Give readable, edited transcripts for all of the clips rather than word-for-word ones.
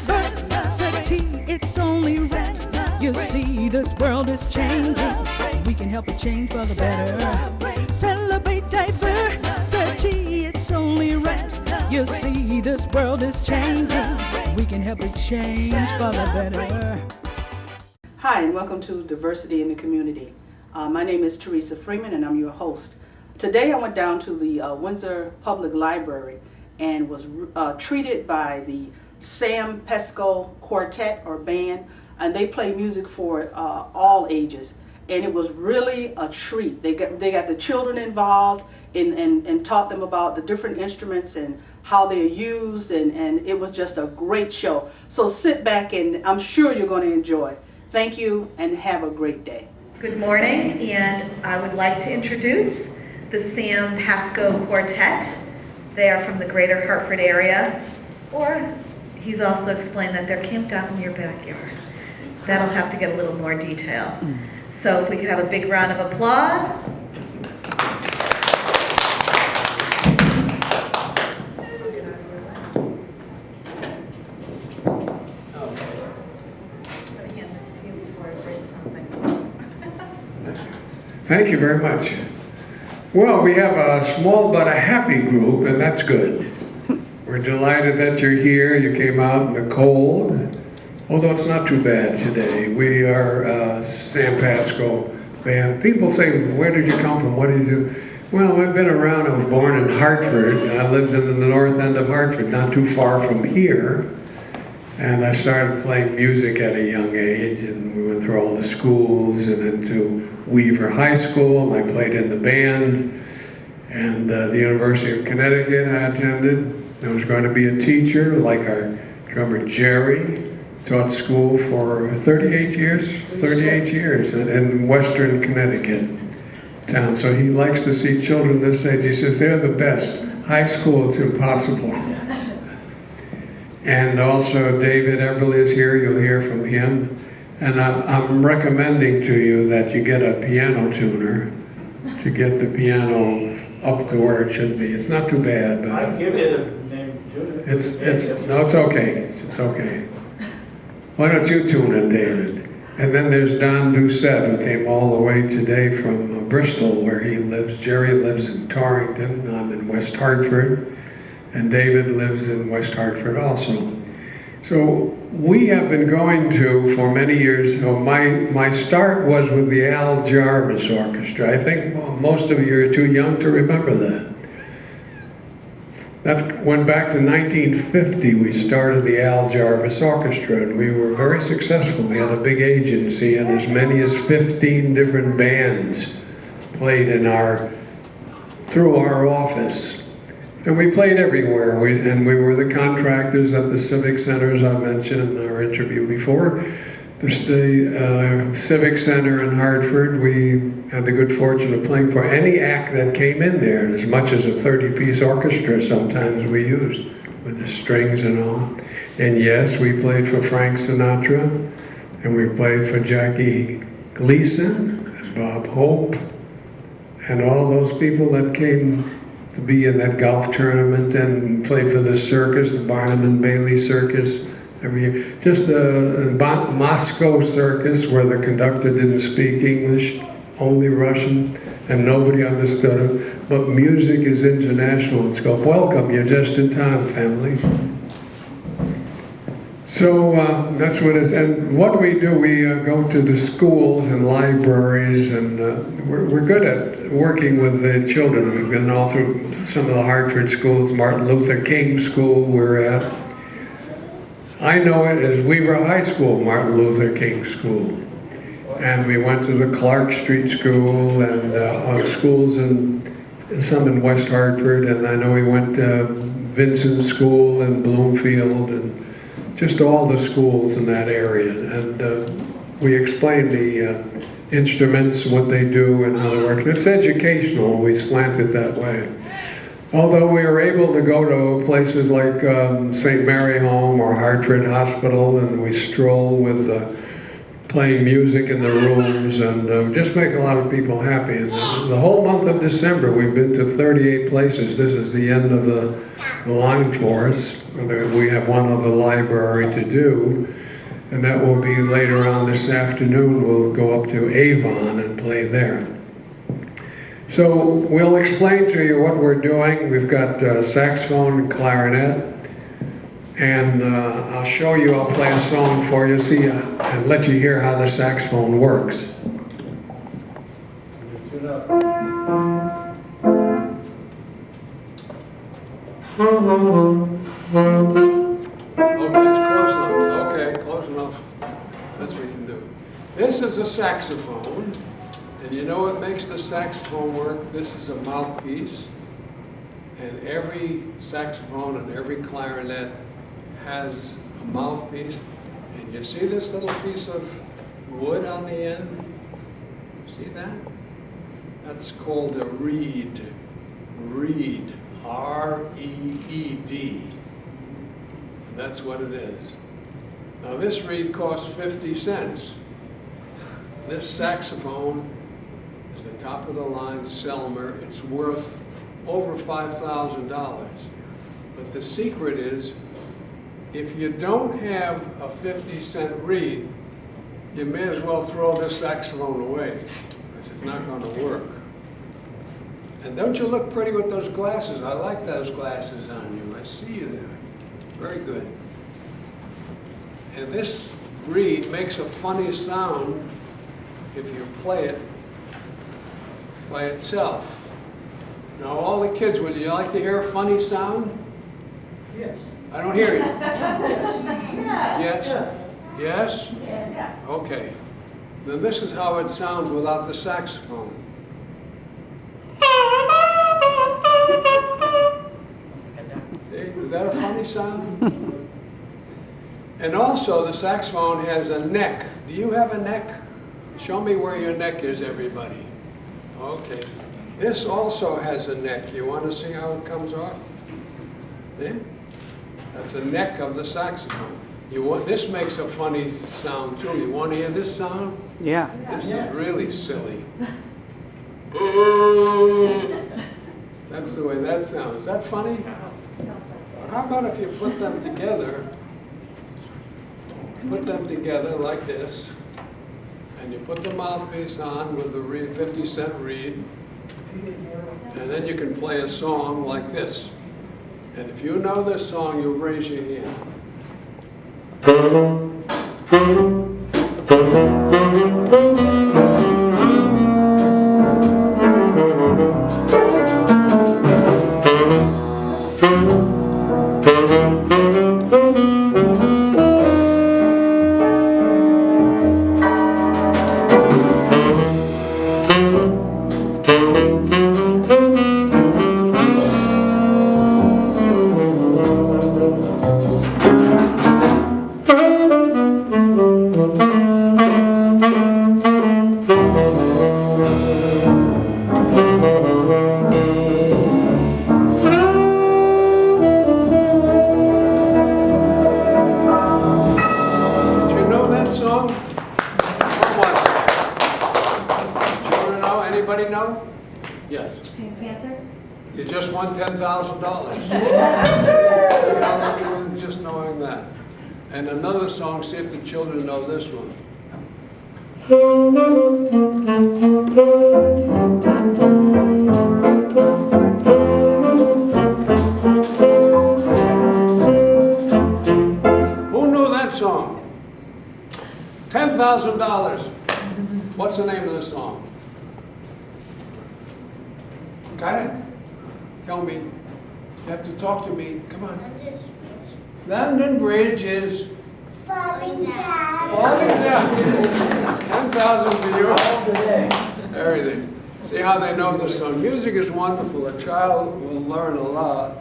diversity, it's only right. You see, this world is changing. We can help it change for the better. Celebrate diversity, it's only right. You see, this world is changing. We can help it change for the better. Hi, and welcome to Diversity in the Community. My name is Teresa Freeman, and I'm your host. Today I went down to the Windsor Public Library and was treated by the Sam Pascoe Quartet or band, and they play music for all ages. And it was really a treat. They got the children involved and taught them about the different instruments and how they're used, and it was just a great show. So sit back, and I'm sure you're going to enjoy. Thank you, and have a great day. Good morning, and I would like to introduce the Sam Pascoe Quartet. They are from the greater Hartford area, or he's also explained that they're camped out in your backyard. That'll have to get a little more detail. So if we could have a big round of applause. Thank you very much. Well, we have a small but a happy group, and that's good. We're delighted that you're here. You came out in the cold, although it's not too bad today. We are Sam Pascoe band. People say, where did you come from? What did you do? Well, I've been around. I was born in Hartford, and I lived in the north end of Hartford, not too far from here. And I started playing music at a young age, and we went through all the schools and into Weaver High School. I played in the band, and the University of Connecticut I attended. I was going to be a teacher, like our drummer Jerry. Taught school for 38 years in Western Connecticut town. So he likes to see children this age. He says, they're the best. High school, it's impossible. And also David Eberle is here, you'll hear from him. And I'm recommending to you that you get a piano tuner to get the piano up to where it should be. It's not too bad, but I'll give you the name tuner. No, it's okay. It's okay. Why don't you tune it, David? And then there's Don Doucette, who came all the way today from Bristol, where he lives. Jerry lives in Torrington. I'm in West Hartford. And David lives in West Hartford also. So we have been going to, for many years, my start was with the Al Jarvis Orchestra. I think most of you are too young to remember that. That went back to 1950. We started the Al Jarvis Orchestra, and we were very successful. We had a big agency, and as many as 15 different bands played through our office. And we played everywhere, and we were the contractors at the civic centers I mentioned in our interview before. The Civic Center in Hartford, we had the good fortune of playing for any act that came in there, and as much as a 30-piece orchestra sometimes we used, with the strings and all. And yes, we played for Frank Sinatra, and we played for Jackie Gleason, and Bob Hope, and all those people that came to be in that golf tournament, and played for the circus, the Barnum and Bailey Circus every year. Just the Moscow Circus, where the conductor didn't speak English, only Russian, and nobody understood him. But music is international in scope. Welcome, you're just in time, family. So that's what it is. And what we do, we go to the schools and libraries, and we're good at working with the children. We've been all through some of the Hartford schools, Martin Luther King School we're at. I know it as Weaver High School, Martin Luther King School. And we went to the Clark Street School, and schools some in West Hartford, and I know we went to Vincent School in Bloomfield, and just all the schools in that area. And we explained the instruments, what they do, and how they work. It's educational, we slant it that way. Although we were able to go to places like St. Mary Home or Hartford Hospital, and we stroll with playing music in the rooms, and just make a lot of people happy. And the whole month of December, we've been to 38 places. This is the end of the line for us. We have one other library to do, and that will be later on this afternoon. We'll go up to Avon and play there. So we'll explain to you what we're doing. We've got saxophone and clarinet. And I'll show you, I'll play a song for you, see, and let you hear how the saxophone works. Okay, it's close enough. Okay, close enough. That's what you can do. This is a saxophone, and you know what makes the saxophone work? This is a mouthpiece, and every saxophone and every clarinet has a mouthpiece, and you see this little piece of wood on the end? See that? That's called a reed. Reed. R-E-E-D. And that's what it is. Now this reed costs 50 cents. This saxophone is the top of the line Selmer. It's worth over $5,000. But the secret is, if you don't have a 50-cent reed, you may as well throw this saxophone away, because it's not going to work. And don't you look pretty with those glasses? I like those glasses on you. I see you there. Very good. And this reed makes a funny sound if you play it by itself. Now all the kids, would you like to hear a funny sound? Yes. I don't hear you. Yes. Yes? Yes? Okay. Then this is how it sounds without the saxophone. See, is that a funny sound? And also the saxophone has a neck. Do you have a neck? Show me where your neck is, everybody. Okay. This also has a neck. You want to see how it comes off? See? That's the neck of the saxophone. This makes a funny sound too. You want to hear this sound? Yeah. This is really silly. That's the way that sounds. Is that funny? How about if you put them together? Put them together like this, and you put the mouthpiece on with the 50-cent reed, and then you can play a song like this. And if you know this song, you'll raise your hand. Just knowing that. And another song, see if the children know this one. Who knew that song? $10,000. What's the name of the song? Got it? Tell me. You have to talk to me. Come on. London Bridge is falling down. falling down. 10,000 for you. Everything. See how they know this song. Music is wonderful. A child will learn a lot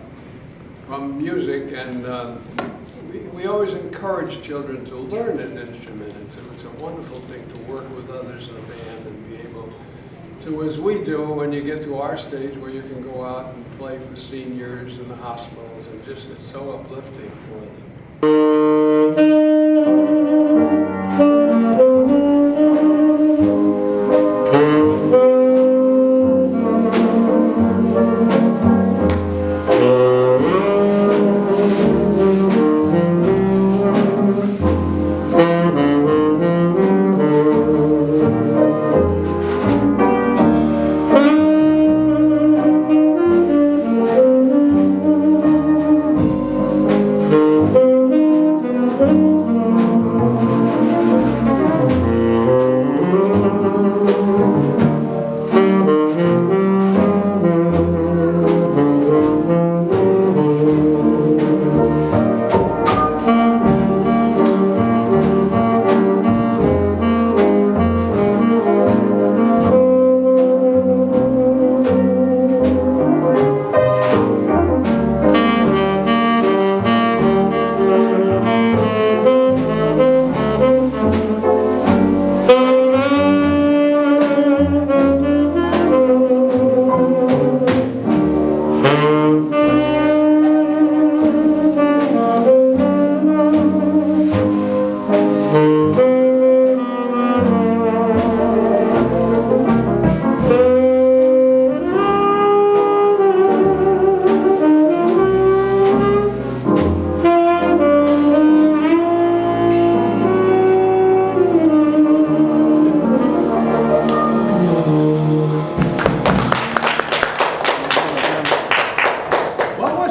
from music, and we always encourage children to learn an instrument. It's a wonderful thing to work with others in a band and be able to, as we do when you get to our stage where you can go out and play for seniors in the hospitals, and just it's so uplifting for them.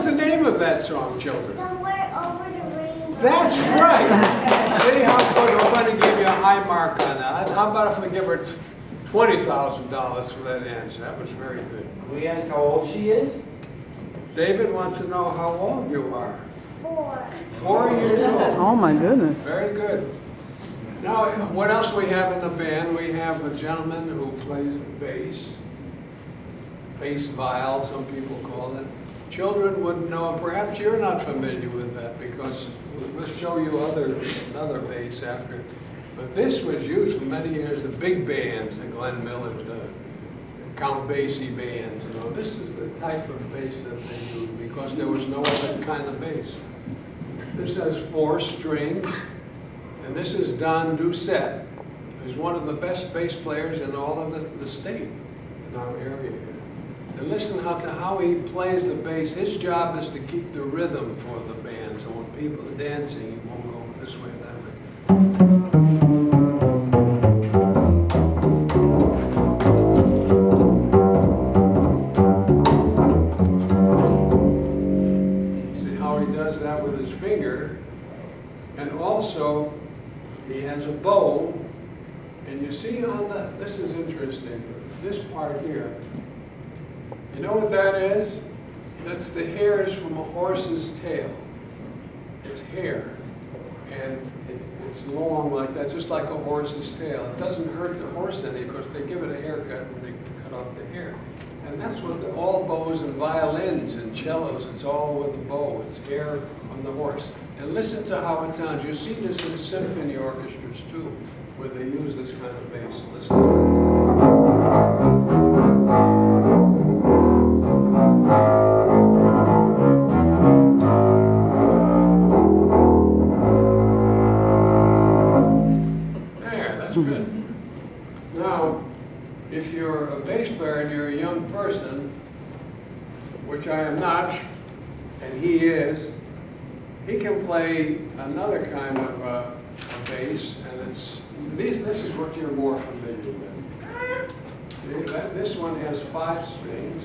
the name of that song, children? Somewhere over the rainbow. That's right. See how good? We're going to give you a high mark on that. How about if we give her $20,000 for that answer? That was very good. Can we ask how old she is? David wants to know how old you are. 4. 4 years old. Oh my goodness. Very good. Now, what else we have in the band? We have a gentleman who plays the bass viol, some people call it. Children wouldn't know, and perhaps you're not familiar with that because we'll show you another bass after. But this was used for many years, the big bands, the Glenn Miller, the Count Basie bands. You know, this is the type of bass that they used because there was no other kind of bass. This has 4 strings, and this is Don Doucette, who's one of the best bass players in all of the state, in our area here. And listen to how he plays the bass. His job is to keep the rhythm for the band, so when people are dancing, he won't go this way or that way. And also, he has a bow, and you see on this is interesting, this part here. You know what that is? That's the hairs from a horse's tail. It's hair, and it's long like that, just like a horse's tail. It doesn't hurt the horse any because they give it a haircut and they cut off the hair. And that's what all bows and violins and cellos, it's all with a bow. It's hair on the horse. And listen to how it sounds. You see this in symphony orchestras too, where they use this kind of bass. Listen. There, that's good. Now, if you're a bass player and you're a young person, which I am not, and he is, he can play another kind of a bass, and this is what you're more familiar with. See, this one has 5 strings,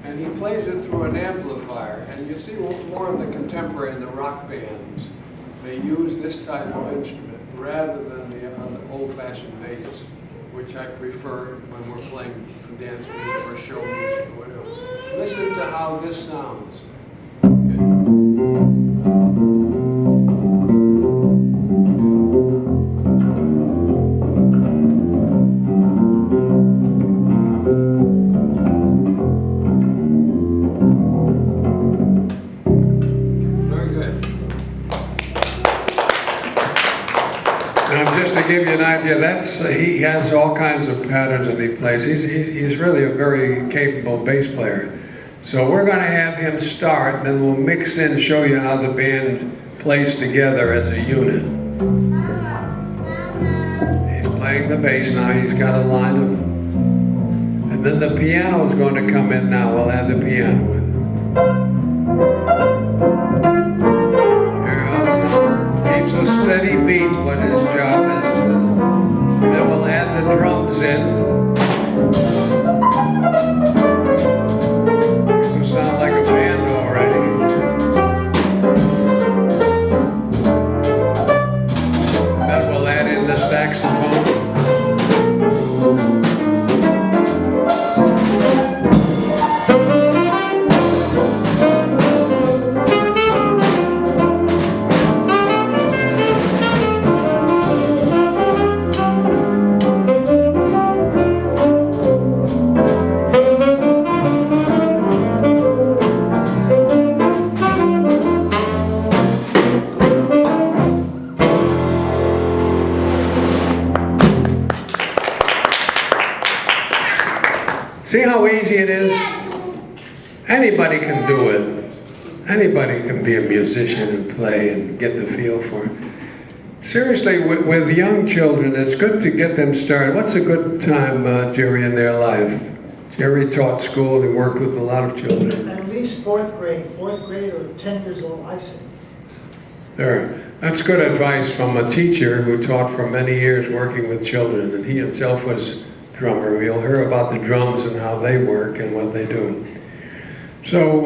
and he plays it through an amplifier. And you see more of the contemporary and the rock bands, they use this type of instrument rather than the old-fashioned bass, which I prefer when we're playing for dance music or show music or whatever. Listen to how this sounds. To give you an idea, he has all kinds of patterns that he plays. He's really a very capable bass player. So we're going to have him start, and then we'll mix in, show you how the band plays together as a unit. He's playing the bass now. He's got a line of, and then the piano is going to come in now. We'll add the piano in. Keeps a steady beat, what his job is to do. Then we'll add the drums in. Makes it sound like a band already. Then we'll add in the saxophone. See how easy it is? Anybody can do it. Anybody can be a musician and play and get the feel for it. Seriously, with young children, it's good to get them started. What's a good time, Jerry, in their life? Jerry taught school and he worked with a lot of children. At least 4th grade. 4th grade or 10 years old, I sing. There. That's good advice from a teacher who taught for many years working with children, and he himself was drummer. We'll hear about the drums and how they work and what they do. So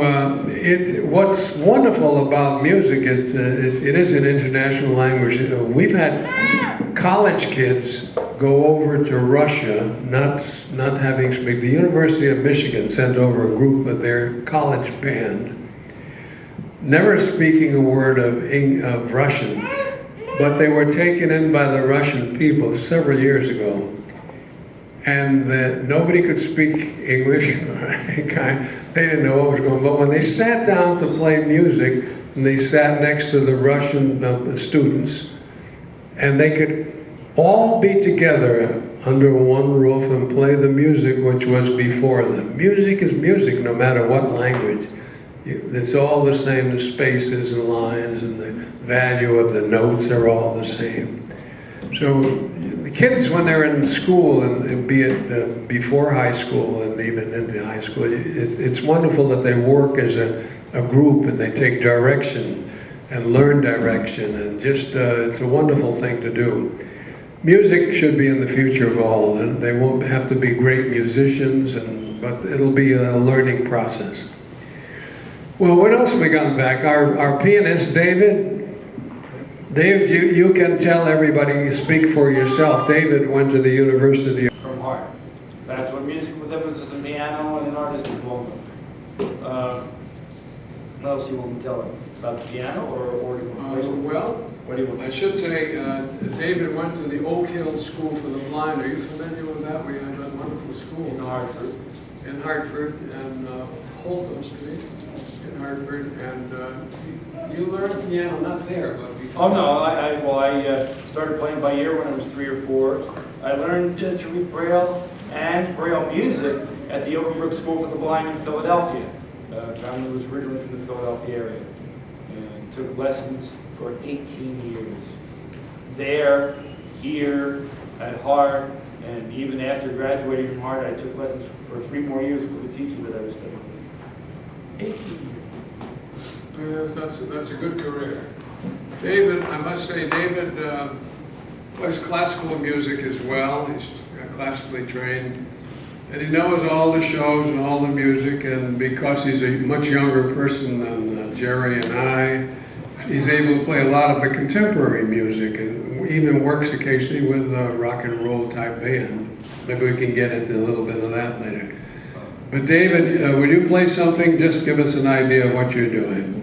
what's wonderful about music is it is an international language. We've had college kids go over to Russia, not having speak. The University of Michigan sent over a group of their college band, never speaking a word of Russian, but they were taken in by the Russian people several years ago. And nobody could speak English. They didn't know what was going on. But when they sat down to play music, and they sat next to the Russian students, and they could all be together under one roof and play the music which was before them. Music is music, no matter what language. It's all the same, the spaces and lines and the value of the notes are all the same. So the kids, when they're in school, and be it before high school and even into high school, it's wonderful that they work as a group and they take direction and learn direction, and just it's a wonderful thing to do. Music should be in the future of all, and they won't have to be great musicians, but it'll be a learning process. Well, what else have we got back? Our pianist, David. Dave, you can tell everybody, you speak for yourself. David went to the University of... From heart. That's what music with emphasis on piano and an artistic vocal. What else do you want me to tell him? About the piano or well, what do you want? I should say, David went to the Oak Hill School for the Blind. Are you familiar with that? We had a wonderful school. In Hartford. In Hartford, and Holcomb Street in Hartford, and you learned piano, not there, but before. Oh no, I started playing by ear when I was 3 or 4. I learned to read Braille and Braille music at the Overbrook School for the Blind in Philadelphia. Family was originally from the Philadelphia area, and took lessons for 18 years. There, here, at Hart, and even after graduating from Hart, I took lessons for 3 more years with the teacher that I was studying with. 18 years. That's a good career. David, I must say, David plays classical music as well. He's classically trained. And he knows all the shows and all the music, and because he's a much younger person than Jerry and I, he's able to play a lot of the contemporary music, and even works occasionally with a rock and roll type band. Maybe we can get into a little bit of that later. But David, will you play something? Just give us an idea of what you're doing.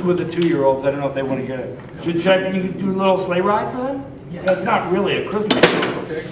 With the 2-year-olds, I don't know if they want to get it. Should I do a little sleigh ride for them? Yeah. That's not really a Christmas song. Okay.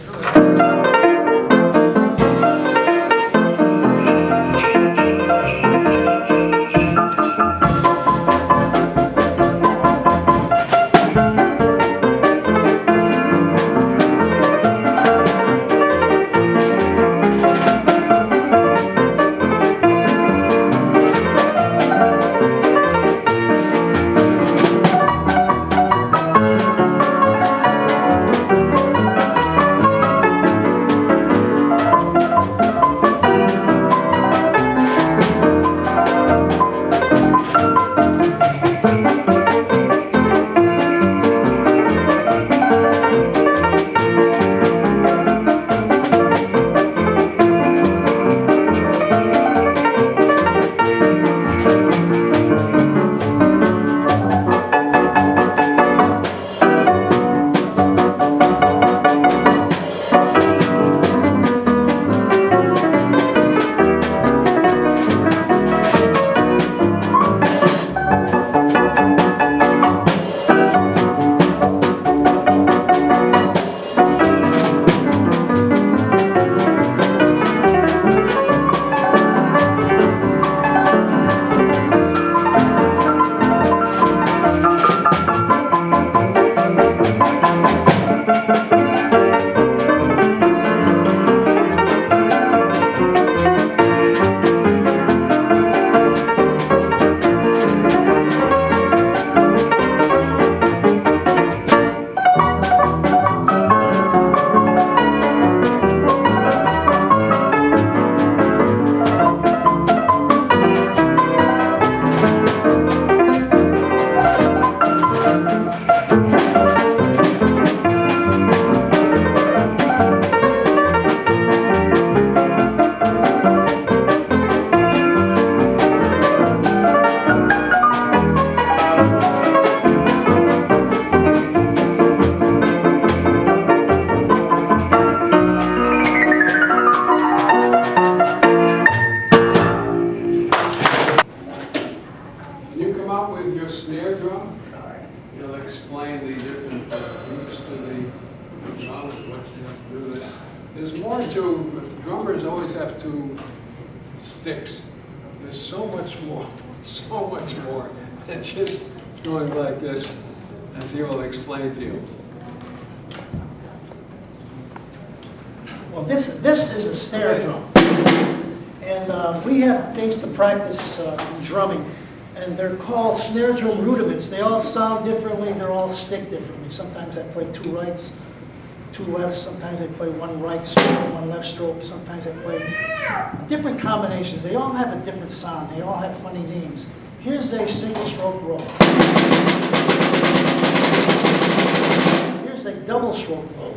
explain the different roots to the drum and what you have to do. There's more to, drummers always have 2 sticks. There's so much more than just going like this, as he will explain to you. Well, this is a snare drum. And we have things to practice in drumming. And they're called snare drum rudiments. They all sound differently. They're all stick differently. Sometimes I play 2 rights, 2 lefts. Sometimes I play 1 right stroke, 1 left stroke. Sometimes I play different combinations. They all have a different sound. They all have funny names. Here's a single stroke roll. Here's a double stroke roll.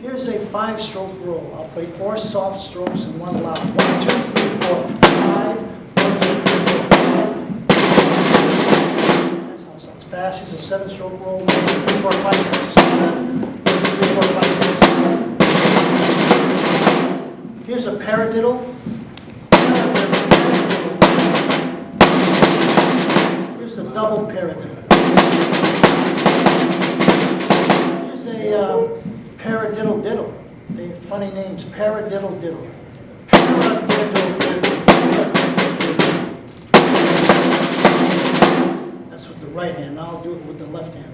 Here's a 5-stroke roll. I'll play 4 soft strokes and 1 loud. 1, 2, 3, 4, 5. 1, 2, 3, 4, 5. That's how it sounds fast. Here's a 7-stroke roll. 1, 2, 3, 4, 5, 6, 7. 1, 2, 3, 4, 5, 6, 7. Here's a paradiddle. Here's a double paradiddle. Here's a paradiddle diddle. They have funny names. Paradiddle diddle. Paradiddle diddle. That's with the right hand. Now I'll do it with the left hand.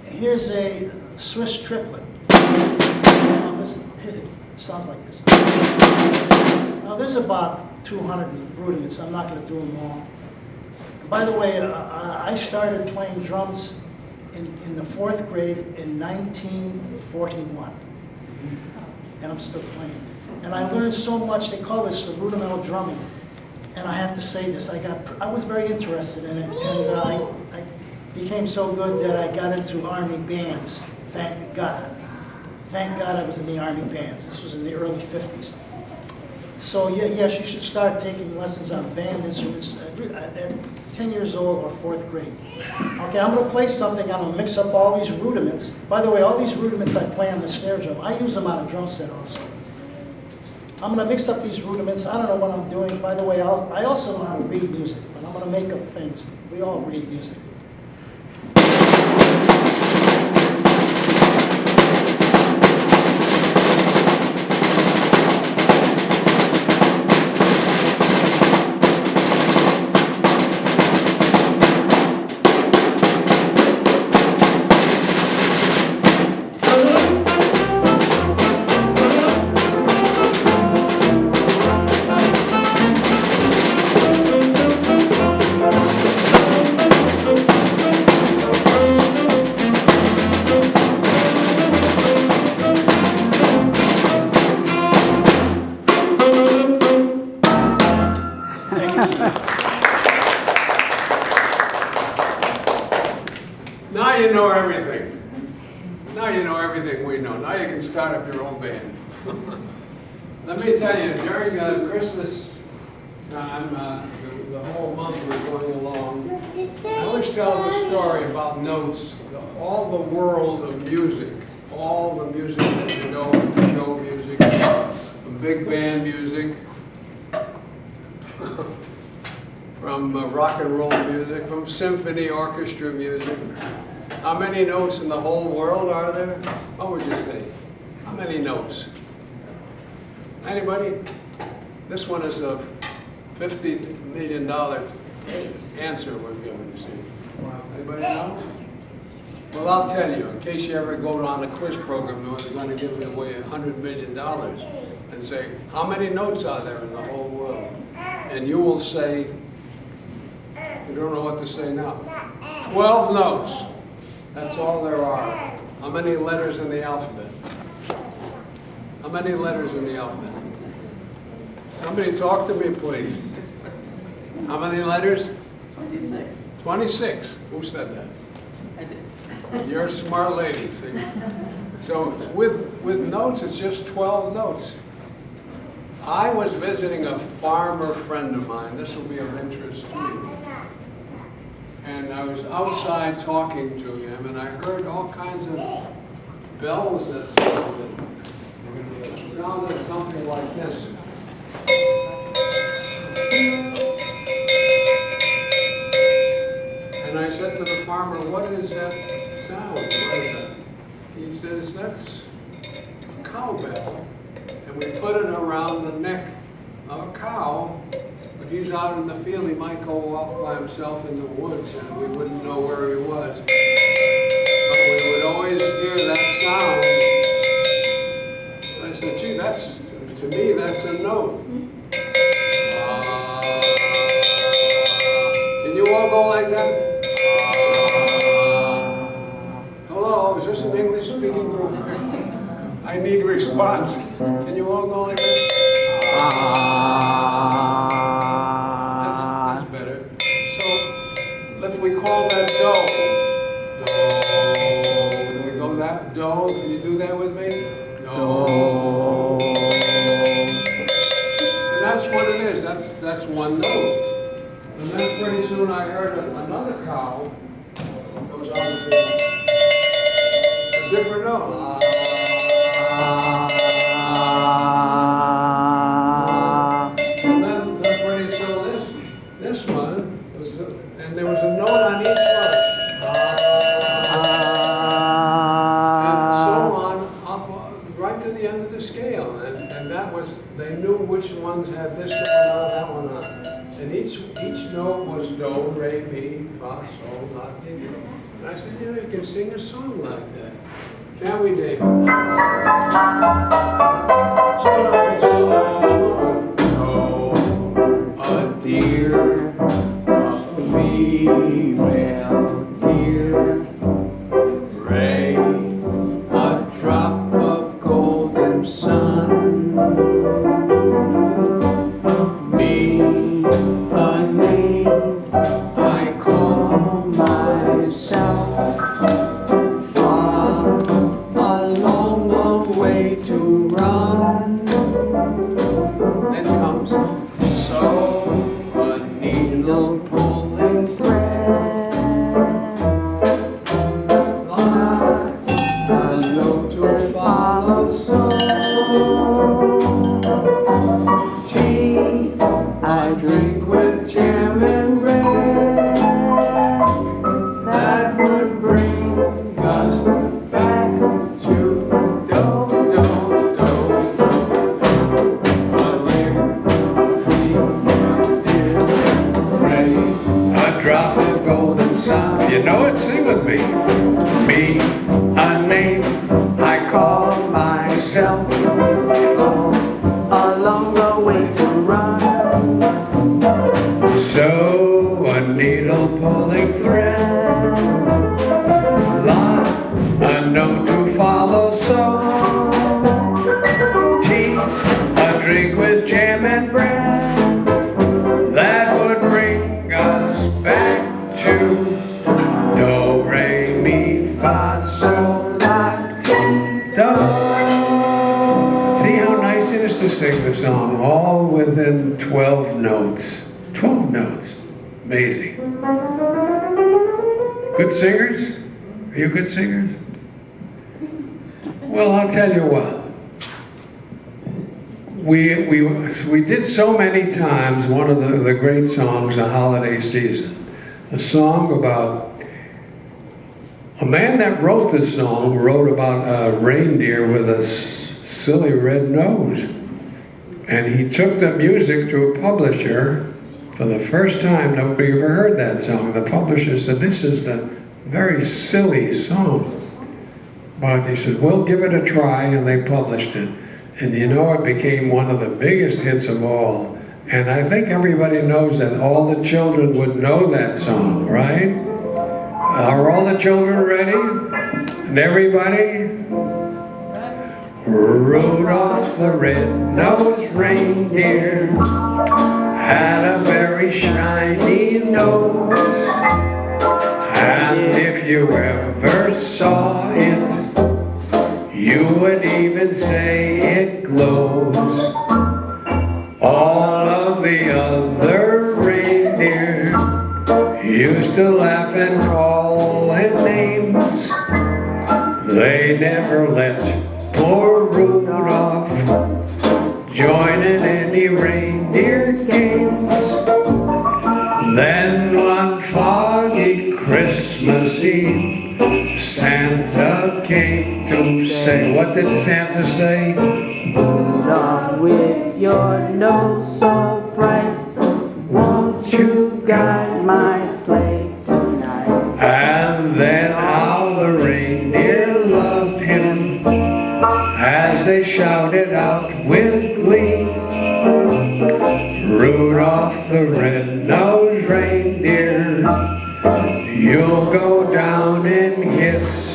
Here's a Swiss triplet. Now listen, hit it. It sounds like this. Now there's about 200 rudiments. I'm not going to do them all. And by the way, I started playing drums in the 4th grade in 1941, and I'm still playing. And I learned so much. They call this rudimental drumming, and I have to say this: I was very interested in it, and I became so good that I got into army bands. Thank God! Thank God I was in the army bands. This was in the early 50s. So yes, you should start taking lessons on band instruments at 10 years old or 4th grade. Okay, I'm going to play something. I'm going to mix up all these rudiments. By the way, all these rudiments I play on the snare drum. I use them on a drum set also. I'm going to mix up these rudiments. I don't know what I'm doing. By the way, I also know how to read music, but I'm going to make up things. We all read music. Now you know everything. Now you know everything we know. Now you can start up your own band. Let me tell you, during Christmas time, the whole month we're going along, I always tell the story about notes, all the world of music, all the music that you know, from show music, from big band music, from rock and roll music, from symphony orchestra music. How many notes in the whole world are there? What would you say? How many notes? Anybody? This one is a $50 million answer we're giving, you see. Anybody know? Well, I'll tell you, in case you ever go on a quiz program where they're going to give away $100 million and say, how many notes are there in the whole world? And you will say, you don't know what to say now. 12 notes. That's all there are. How many letters in the alphabet? How many letters in the alphabet? Somebody talk to me, please. How many letters? 26. 26. Who said that? I did. You're a smart lady. See? So with notes, it's just 12 notes. I was visiting a farmer friend of mine. This will be of interest to you. And I was outside talking to him, and I heard all kinds of bells that sounded. It sounded something like this. And I said to the farmer, what is that sound? What is that? He says, that's a cowbell. And we put it around the neck of a cow. When he's out in the field, he might go off by himself in the woods and we wouldn't know where he was. But we would always hear that sound. I said, gee, that's, to me, that's a note. Can you all go like that? Hello, is this an English speaking group? I need response. Can you all go like that? That's better. So, if we call that do, can we go that? Do, can you do that with me? Do. And that's what it is, that's one note. And then pretty soon I heard another cow goes on the field. A different note. And then pretty soon this one was, and there was a note on each one. And so on, up right to the end of the scale. And that was, they knew which ones had this one on, that one on. And each note was do, re, mi, fa, sol, la, ti, do. And I said, you know, you can sing a song like that. Can't we, David? A deer, a female deer, re, a drop of golden sun, me, a name I call myself, far, a long, long way to run. Then comes so, a needle pulling thread, a note to follow, so tea I drink with jam and bread, that would bring us back to do, do, do, do, do. A deer, a drop of golden sun. If you know it, sing with me. Me, a name I call myself, a longer way to run. So a needle pulling thread, la, a note to follow, so tea, a drink with jam and bread, that would bring us back to do, re, mi, fa, sol, la, ti, do. See how nice it is to sing the song all within 12 notes. 12 notes. Amazing. Good singers? Are you good singers? Well, I'll tell you what. We did so many times one of the great songs, A Holiday Season. A song about a man that wrote this song wrote about a reindeer with a silly red nose. And he took the music to a publisher. For the first time, nobody ever heard that song. The publisher said, this is a very silly song. But he said, we'll give it a try, and they published it. And you know, it became one of the biggest hits of all. And I think everybody knows that all the children would know that song, right? Are all the children ready? And everybody? Rudolph the red-nosed reindeer had a very shiny nose, and if you ever saw it, you would even say it glows. All of the other reindeer used to laugh and call it names. They never let poor Rudolph join in any reindeer games. What did Santa say? Rudolph, with your nose so bright, won't you guide my sleigh tonight? And then how the reindeer loved him as they shouted out with glee, Rudolph the red-nosed reindeer, you'll go down in history.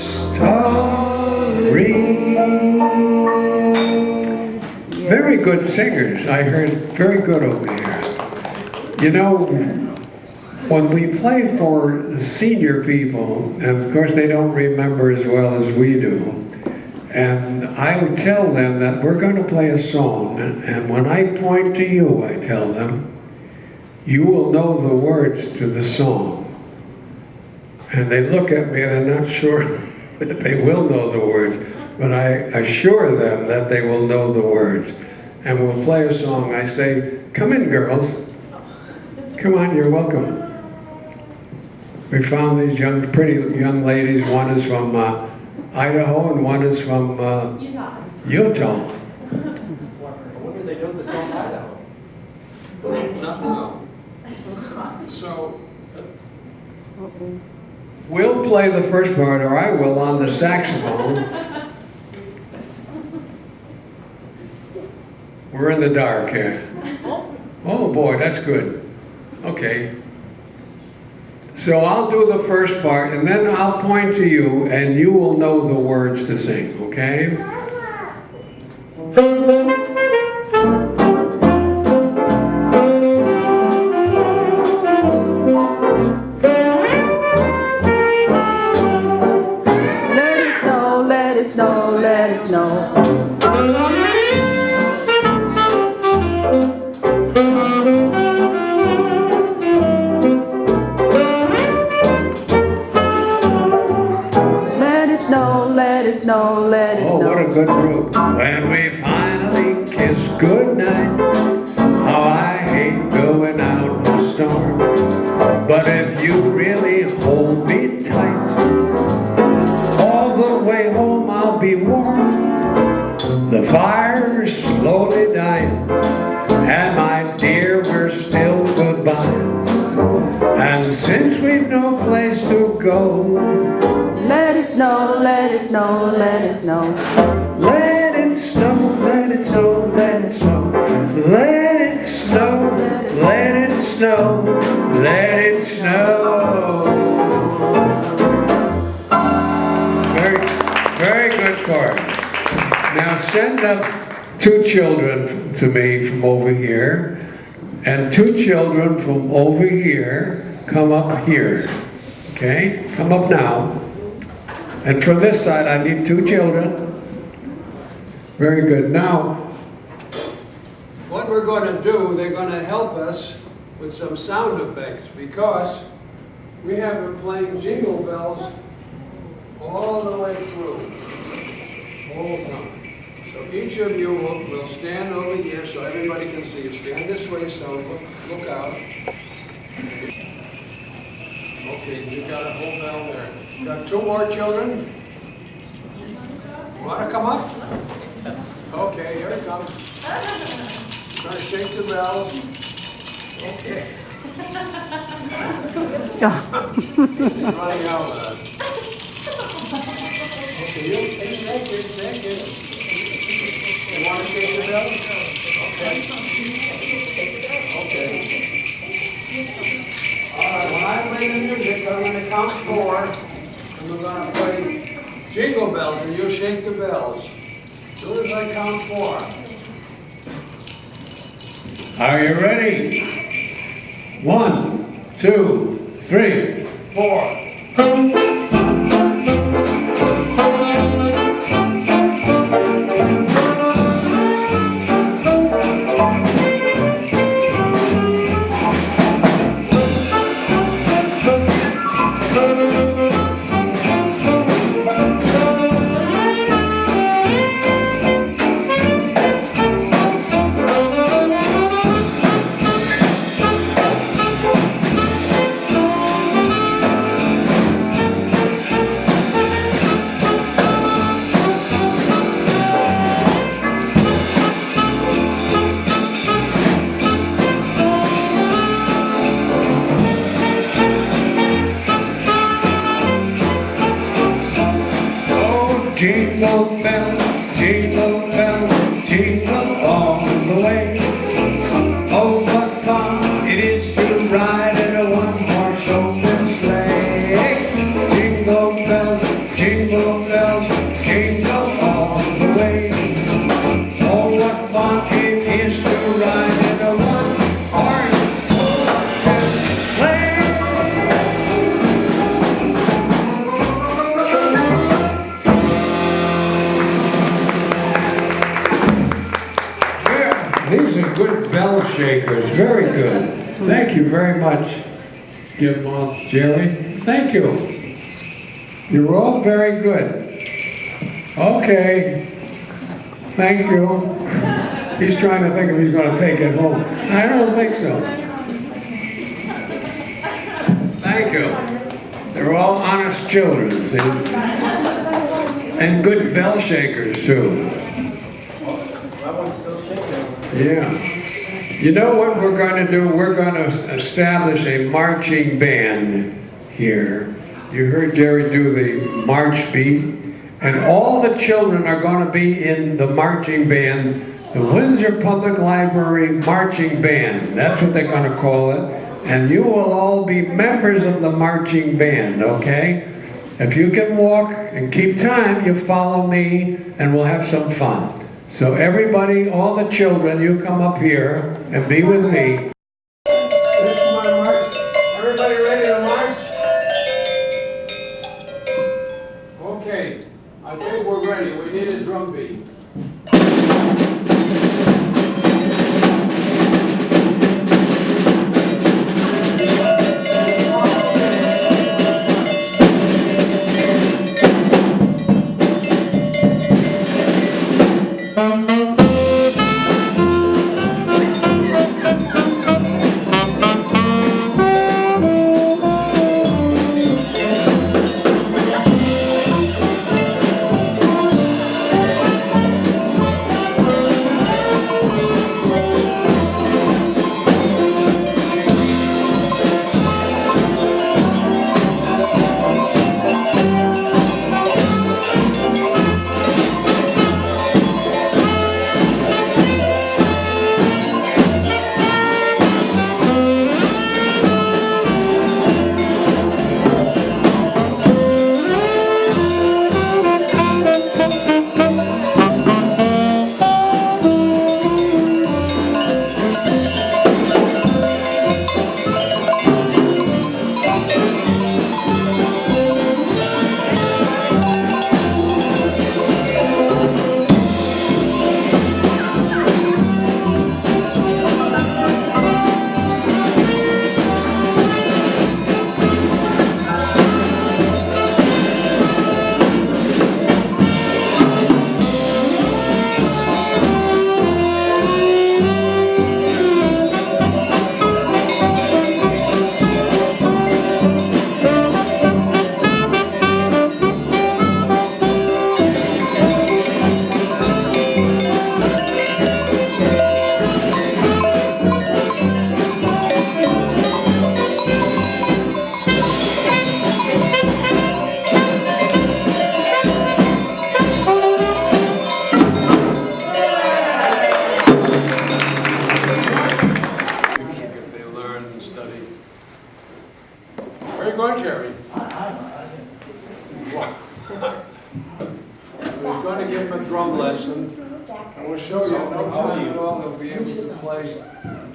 Very good singers. I heard very good over here. You know, when we play for senior people, and of course they don't remember as well as we do, and I would tell them that we're going to play a song, and when I point to you, I tell them, you will know the words to the song. And they look at me and they're not sure that they will know the words, but I assure them that they will know the words. And we'll play a song. I say, come in, girls. Come on, you're welcome. We found these pretty young ladies. One is from Idaho and one is from Utah. I wonder if they know the song Idaho. Not now. So, we'll play the first part, or I will, on the saxophone. We're in the dark here. Oh boy, that's good. Okay. So I'll do the first part, and then I'll point to you, and you will know the words to sing, okay? Let it snow, let it snow, let it snow. Let it snow, let it Oh, snow. what a good group. When we finally kiss goodnight, how I hate going out in the storm. But if you really hold me tight, all the way home I'll be warm. The fire's slowly dying, and my dear, we're still goodbye. And since we've no place to go, let it snow, let it snow, let it snow. Let it snow, let it snow, let it snow. Let it snow, let it snow, let it snow. Very good chorus. Now send up 2 children to me from over here, and 2 children from over here come up here. Okay? Come up now. And from this side, I need 2 children. Very good. Now, what we're going to do, they're going to help us with some sound effects, because we have been playing jingle bells all the way through, whole time. So each of you will stand over here so everybody can see you. Stand this way, so look out. Okay, you got a whole bell there. Got 2 more children. Want to come up? Okay, here it comes. Try to shake the bell. Okay. It's running out. Okay, you thank you. You want to shake the bell? Okay. All right, when I play the music, I'm going to count 4, and we're going to play jingle bells, and you shake the bells. As soon as I count 4. Are you ready? 1, 2, 3, 4. Jingle bells, jingle all the way. Oh, what fun it is to ride in a one-horse open sleigh. Jingle bells, jingle all the way. Oh, what fun it is to ride in a one-horse open sleigh. These are good bell shakers, very good. Thank you very much, Give off, Jerry. Thank you. You're all very good. Okay, thank you. He's trying to think if he's going to take it home. I don't think so. Thank you. They're all honest children, see? And good bell shakers, too. That one's still shaking. Yeah. You know what we're going to do? We're going to establish a marching band here. You heard Jerry do the march beat. And all the children are going to be in the marching band, the Windsor Public Library Marching Band. That's what they're going to call it. And you will all be members of the marching band, okay? If you can walk and keep time, you follow me and we'll have some fun. So everybody, all the children, you come up here and be with me. This is my march. Everybody ready to march? Okay, I think we're ready. We need a drum beat.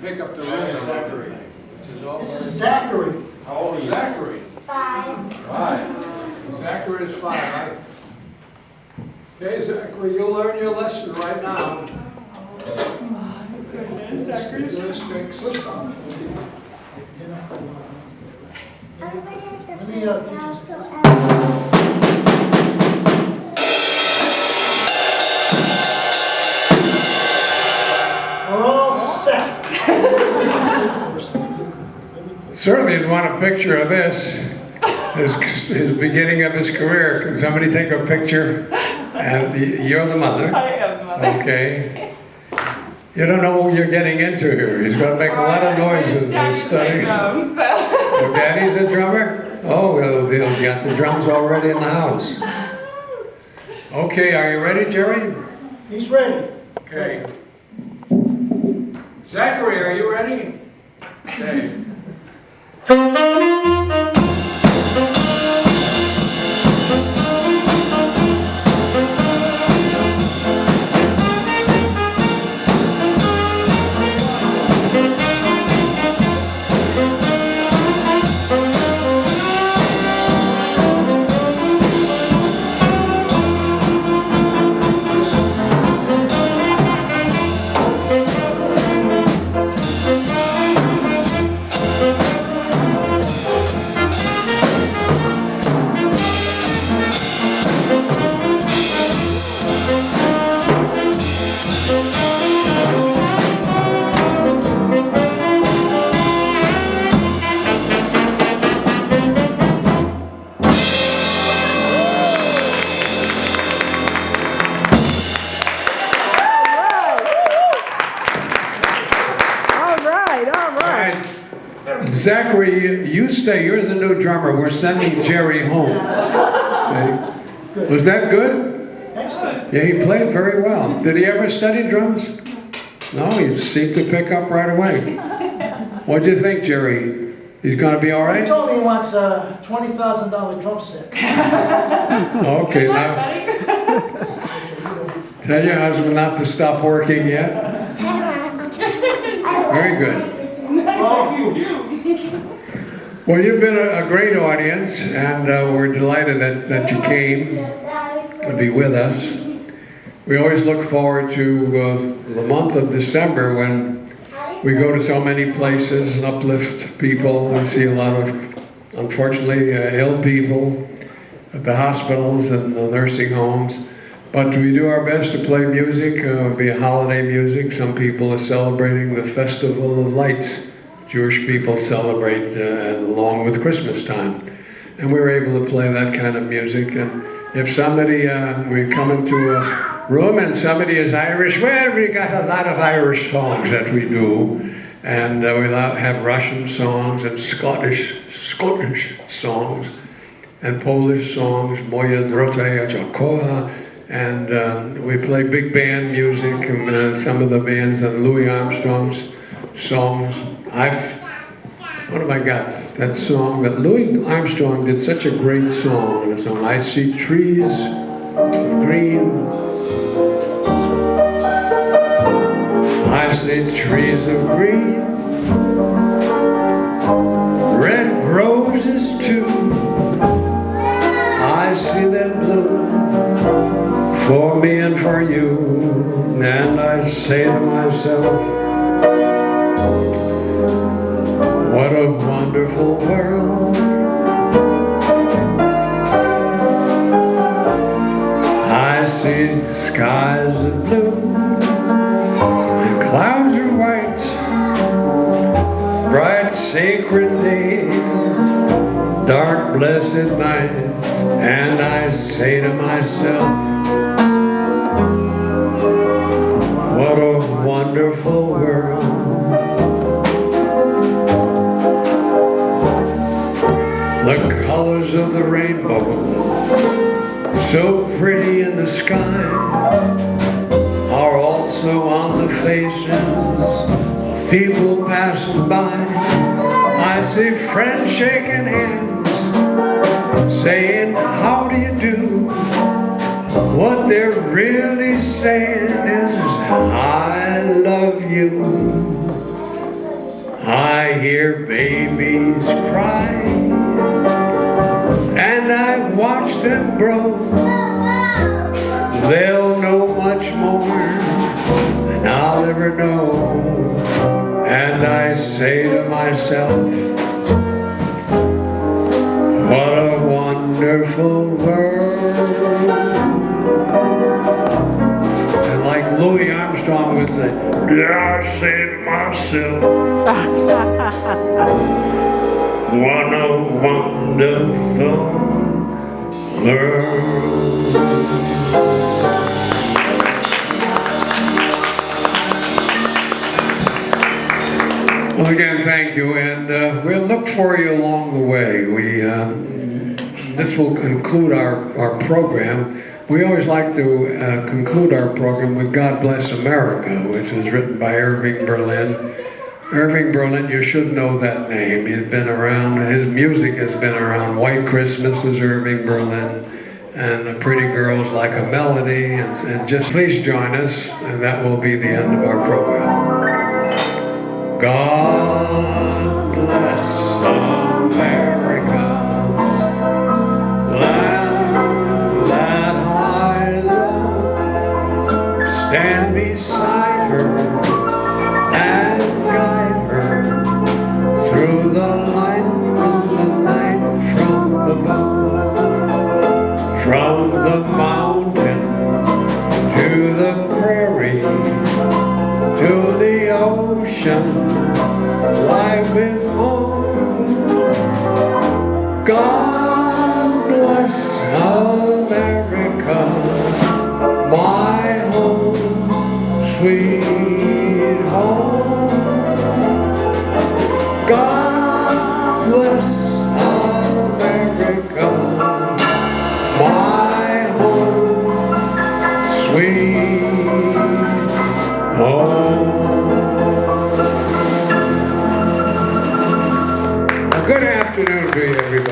Pick up the rhythm. Zachary. This is Zachary. How old is Zachary? 5. 5. Zachary is 5, right? Okay, Zachary, you'll learn your lesson right now. Zachary's going to speak system. Everybody has to Let me play teach now, you. so We're all set. Certainly you'd want a picture of this, his beginning of his career. Can somebody take a picture? And you're the mother. I am the mother. Okay. You don't know what you're getting into here. He's going to make a lot of noise in this study. Drums, so. Oh, Daddy's a drummer? Oh, well, he'll got the drums already in the house. Okay, are you ready, Jerry? He's ready. Okay. Zachary, are you ready? Okay. Zachary, you stay. You're the new drummer. We're sending Jerry home. See? Was that good? Excellent. Yeah, he played very well. Did he ever study drums? No, he seemed to pick up right away. What do you think, Jerry? He's going to be all He right? told me he wants a $20,000 drum set. Okay, now. Tell your husband not to stop working yet. Very good. Well, you've been a great audience, and we're delighted that you came to be with us. We always look forward to the month of December when we go to so many places and uplift people. We see a lot of, unfortunately, ill people at the hospitals and the nursing homes. But we do our best to play music, be holiday music. Some people are celebrating the Festival of Lights. Jewish people celebrate along with Christmas time. And we were able to play that kind of music. And if somebody, we come into a room and somebody is Irish, well, we got a lot of Irish songs that we do. And we have Russian songs and Scottish songs and Polish songs, Moja Droga Jakowa. And we play big band music and some of the bands and Louis Armstrong's songs. What have I got? That song that Louis Armstrong did such a great song. The song, I see trees of green. I see trees of green. Red roses too. I see them bloom for me and for you. And I say to myself, what a wonderful world. I see skies of blue and clouds of white, bright sacred days, dark blessed nights, and I say to myself, what a wonderful world. The colors of the rainbow, so pretty in the sky, are also on the faces of people passing by. I see friends shaking hands, saying, how do you do? What they're really saying is, I love you. I hear babies cry, and I watch them grow. They'll know much more than I'll ever know. And I say to myself, what a wonderful world. And like Louis Armstrong would say, I say to myself, what a wonderful world. Well, again, thank you, and we'll look for you along the way. This will conclude our program. We always like to conclude our program with God Bless America, which is written by Irving Berlin. Irving Berlin, you should know that name. He's been around, his music has been around. White Christmas was Irving Berlin, and Pretty Girls Like a Melody, and just please join us, and that will be the end of our program. God bless America, land that I love. Stand beside her and guide her through the light of the night from above, from the mountain to the prairie, to the ocean, wide with more. God bless America, my home, sweet home. God bless America, my home, sweet home. Good afternoon to you, everybody.